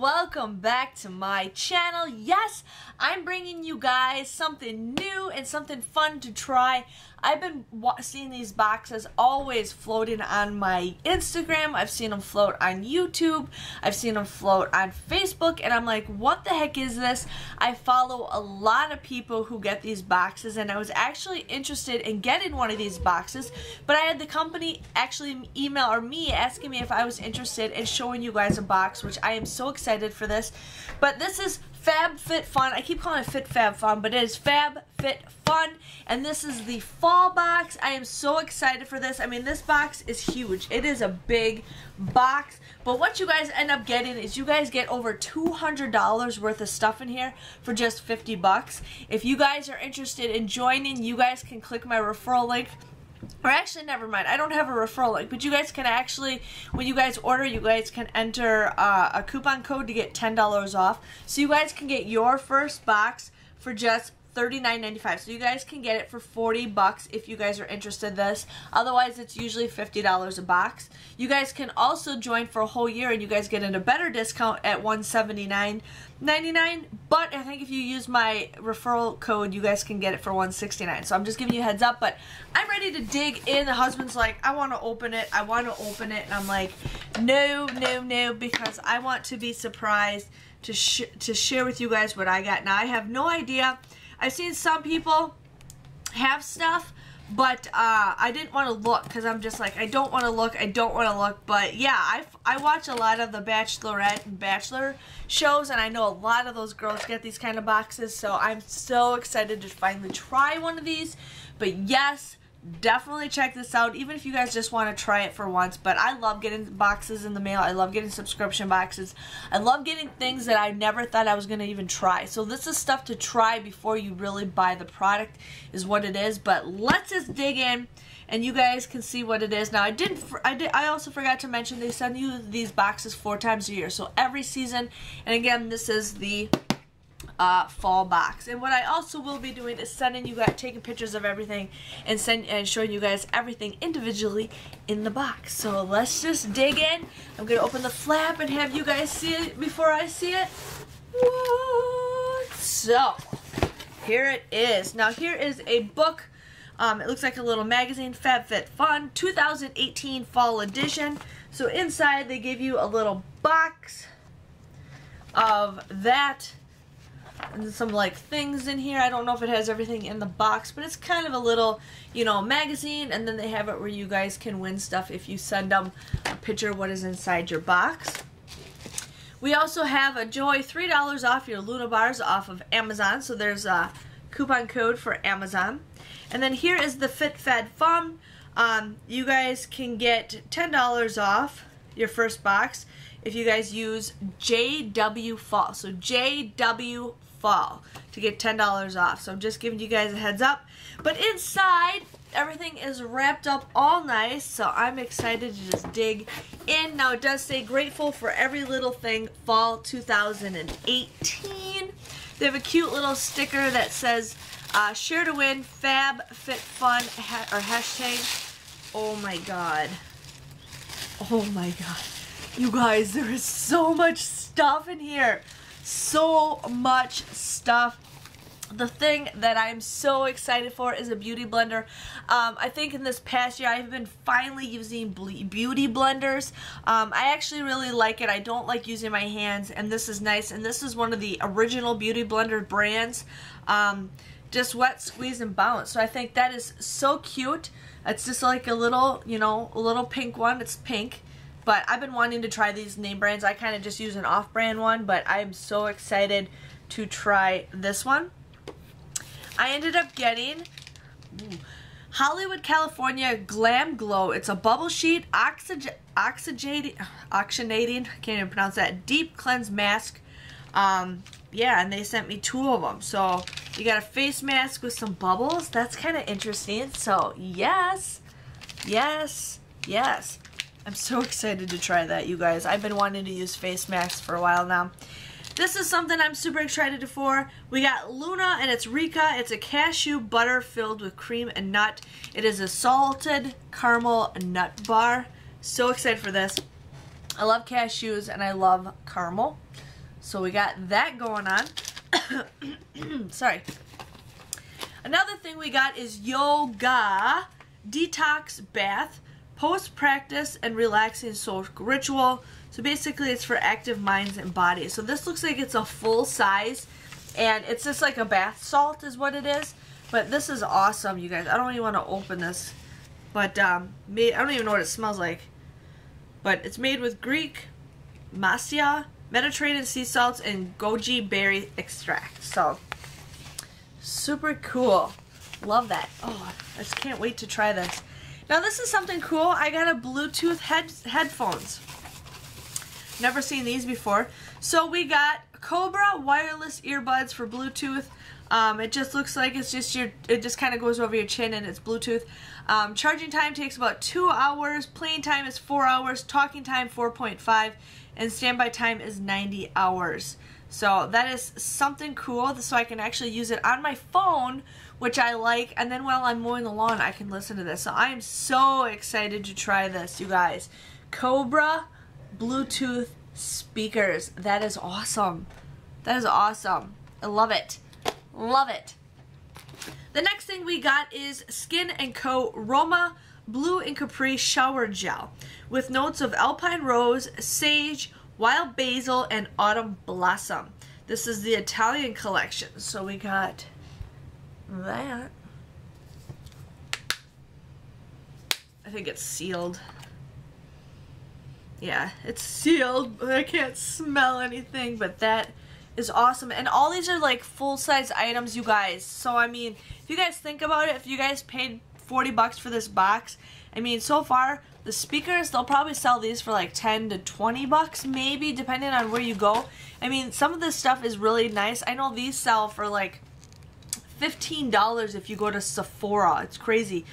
welcome back to my channel. Yes, I'm bringing you guys something new and something fun to try. I've been seeing these boxes always floating on my Instagram. I've seen them float on YouTube. I've seen them float on Facebook, and I'm like, what the heck is this? I follow a lot of people who get these boxes, and I was actually interested in getting one of these boxes, but I had the company actually email me asking me if I was interested in showing you guys a box, which I am so excited for this. But this is FabFitFun. I keep calling it FabFitFun, but it is FabFitFun, and this is the fall box. I am so excited for this. I mean, this box is huge. It is a big box, but what you guys end up getting is you guys get over $200 worth of stuff in here for just 50 bucks. If you guys are interested in joining, you guys can click my referral link. Or actually, never mind, I don't have a referral link, but you guys can actually, when you guys order, you guys can enter a coupon code to get $10 off. So you guys can get your first box for just $39.95. So you guys can get it for 40 bucks if you guys are interested in this. Otherwise, it's usually $50 a box. You guys can also join for a whole year, and you guys get a better discount at $179.99. But I think if you use my referral code, you guys can get it for $169. So I'm just giving you a heads up, but I'm ready to dig in. The husband's like, I want to open it. I want to open it. And I'm like, no, no, no, because I want to be surprised to share with you guys what I got. Now, I have no idea. I've seen some people have stuff, but I didn't want to look because I'm just like, I don't want to look, but yeah, I watch a lot of the Bachelorette and Bachelor shows, and I know a lot of those girls get these kind of boxes, so I'm so excited to finally try one of these. But yes, definitely check this out, even if you guys just want to try it for once. But I love getting boxes in the mail. I love getting subscription boxes. I love getting things that I never thought I was going to even try. So this is stuff to try before you really buy the product is what it is. But let's just dig in and you guys can see what it is. Now, I also forgot to mention they send you these boxes 4 times a year. So every season, and again, this is the fall box. And what I also will be doing is sending you guys, taking pictures of everything and showing you guys everything individually in the box. So let's just dig in. I'm gonna open the flap and have you guys see it before I see it. What? So here it is. Now here is a book. It looks like a little magazine, FabFitFun 2018 Fall Edition. So inside they give you a little box of that. And some like things in here. I don't know if it has everything in the box, but it's kind of a little, you know, magazine. And then they have it where you guys can win stuff if you send them a picture of what is inside your box. We also have a Joy $3 off your Luna bars off of Amazon. So there's a coupon code for Amazon. And then here is the FitFun. You guys can get $10 off your first box if you guys use JW Fall. So JW Fall to get $10 off. So I'm just giving you guys a heads up. But inside, everything is wrapped up all nice. So I'm excited to just dig in. Now it does say grateful for every little thing fall 2018. They have a cute little sticker that says share to win FabFitFun or hashtag. Oh my god. Oh my god. You guys, there is so much stuff in here. So much stuff. The thing that I'm so excited for is a beauty blender. I think in this past year I've been finally using beauty blenders. I actually really like it. I don't like using my hands, and this is nice. And this is one of the original beauty blender brands. Just wet, squeeze, and bounce. So I think that is so cute. It's just like a little, you know, a little pink one. It's pink. But I've been wanting to try these name brands. I kind of just use an off-brand one, but I'm so excited to try this one. I ended up getting Hollywood, California Glam Glow. It's a bubble sheet, oxygenating, I can't even pronounce that, deep cleanse mask. Yeah, and they sent me 2 of them. So you got a face mask with some bubbles. That's kind of interesting. So yes, yes, yes. I'm so excited to try that, you guys. I've been wanting to use face masks for a while now. This is something I'm super excited for. We got Luna, and it's Rika. It's a cashew butter filled with cream and nut. It is a salted caramel nut bar. So excited for this. I love cashews, and I love caramel. So we got that going on. Sorry. Another thing we got is yoga, detox bath, post-practice and relaxing soul ritual. So basically it's for active minds and bodies. So this looks like it's a full size, and it's just like a bath salt is what it is. But this is awesome, you guys. I don't even want to open this. But I don't even know what it smells like. But it's made with Greek massia, Mediterranean sea salts, and goji berry extract. So super cool. Love that. Oh, I just can't wait to try this. Now this is something cool. I got a Bluetooth headphones. Never seen these before. So we got Cobra wireless earbuds for Bluetooth. It just looks like it's just it just kind of goes over your chin, and it's Bluetooth. Charging time takes about 2 hours. Playing time is 4 hours. Talking time 4.5. And standby time is 90 hours. So that is something cool, so I can actually use it on my phone, which I like, and then while I'm mowing the lawn I can listen to this. So I am so excited to try this, you guys. Cobra Bluetooth speakers. That is awesome. That is awesome. I love it. Love it. The next thing we got is Skin & Co. Roma Blue and Capri Shower Gel with notes of alpine rose, sage, wild basil, and autumn blossom. This is the Italian collection. So we got that. I think it's sealed. Yeah, it's sealed, but I can't smell anything, but that is awesome. And all these are like full-size items, you guys. So I mean, if you guys think about it, if you guys paid 40 bucks for this box, I mean, so far the speakers, they'll probably sell these for like 10 to 20 bucks maybe, depending on where you go. I mean, some of this stuff is really nice. I know these sell for like $15 if you go to Sephora. It's crazy.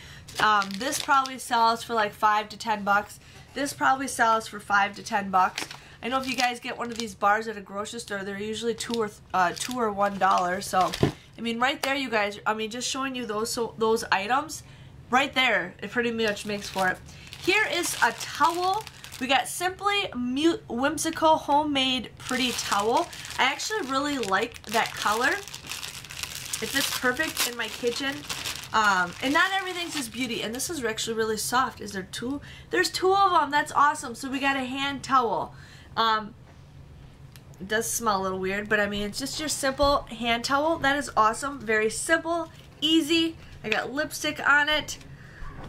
This probably sells for like 5 to 10 bucks. This probably sells for 5 to 10 bucks. I know if you guys get one of these bars at a grocery store, they're usually $2 or $1. So, I mean, right there, you guys. I mean, just showing you those items, right there, it pretty much makes for it. Here is a towel. We got Simply Whimsical Homemade Pretty Towel. I actually really like that color. It fits perfect in my kitchen. And not everything's just beauty. And this is actually really soft. Is there two? There's 2 of them. That's awesome. So we got a hand towel. It does smell a little weird, but I mean, it's just your simple hand towel. That is awesome. Very simple, easy. I got lipstick on it.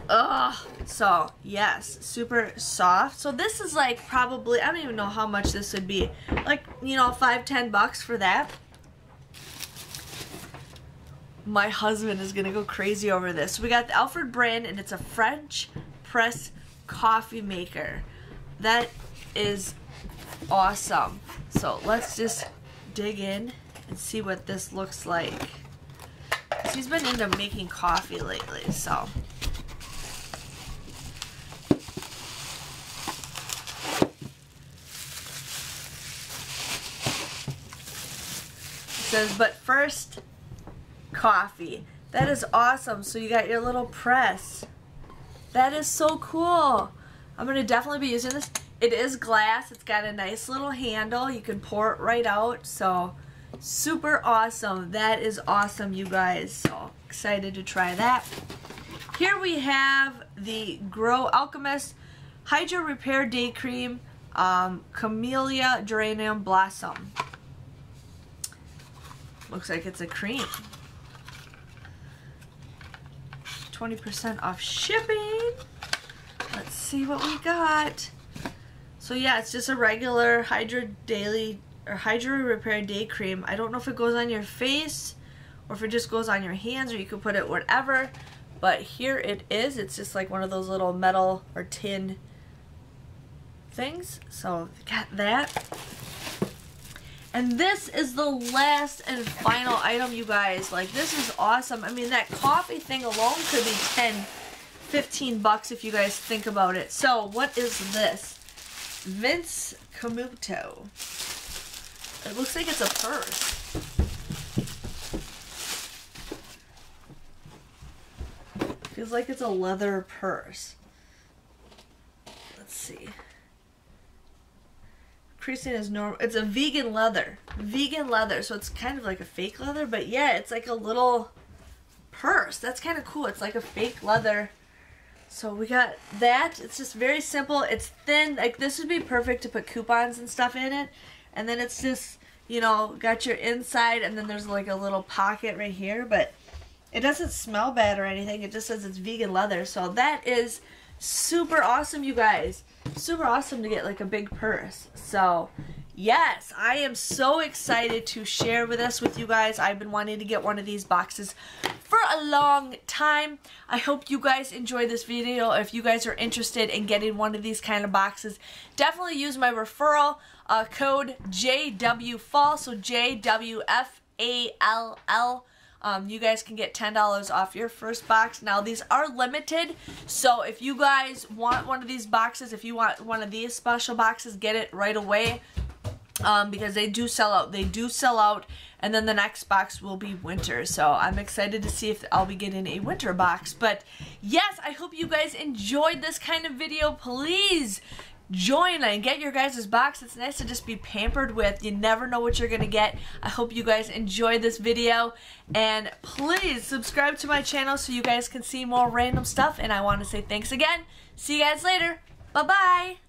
Ugh. So, yes, super soft. So this is like probably, I don't even know how much this would be. Like, you know, 5-10 bucks for that. My husband is gonna go crazy over this. We got the Alfred brand, and it's a French press coffee maker. That is awesome. So let's just dig in and see what this looks like. He's been into making coffee lately, so. It says, but first, coffee. That is awesome. So you got your little press. That is so cool. I'm going to definitely be using this. It is glass. It's got a nice little handle. You can pour it right out. So super awesome. That is awesome, you guys. So excited to try that. Here we have the Grow Alchemist Hydro Repair Day Cream, Camellia Geranium Blossom. Looks like it's a cream. 20% off shipping. Let's see what we got. So yeah, it's just a regular Hydro Repair Day Cream. I don't know if it goes on your face or if it just goes on your hands, or you could put it whatever. But here it is. It's just like one of those little metal or tin things. So got that. And this is the last and final item, you guys. Like, this is awesome. I mean, that coffee thing alone could be 10, 15 bucks if you guys think about it. So, what is this? Vince Camuto. It looks like it's a purse. Feels like it's a leather purse. Let's see. creasing is normal. It's a vegan leather. Vegan leather. So it's kind of like a fake leather, but yeah, it's like a little purse. That's kind of cool. It's like a fake leather. So we got that. It's just very simple. It's thin. Like this would be perfect to put coupons and stuff in it. And then it's just, you know, got your inside, and then there's like a little pocket right here, but it doesn't smell bad or anything. It just says it's vegan leather. So that is super awesome, you guys. Super awesome to get like a big purse. So yes, I am so excited to share this with you guys. I've been wanting to get one of these boxes for a long time. I hope you guys enjoyed this video. If you guys are interested in getting one of these kind of boxes, definitely use my referral code JWFALL, so JWFALL. You guys can get $10 off your first box. Now these are limited, so if you guys want one of these boxes, if you want one of these special boxes, get it right away, because they do sell out. They do sell out, and then the next box will be winter. So I'm excited to see if I'll be getting a winter box. But yes, I hope you guys enjoyed this kind of video. Please join and get your guys' box. It's nice to just be pampered with. You never know what you're gonna get. I hope you guys enjoyed this video, and please subscribe to my channel so you guys can see more random stuff. And I want to say thanks again. See you guys later. Bye bye.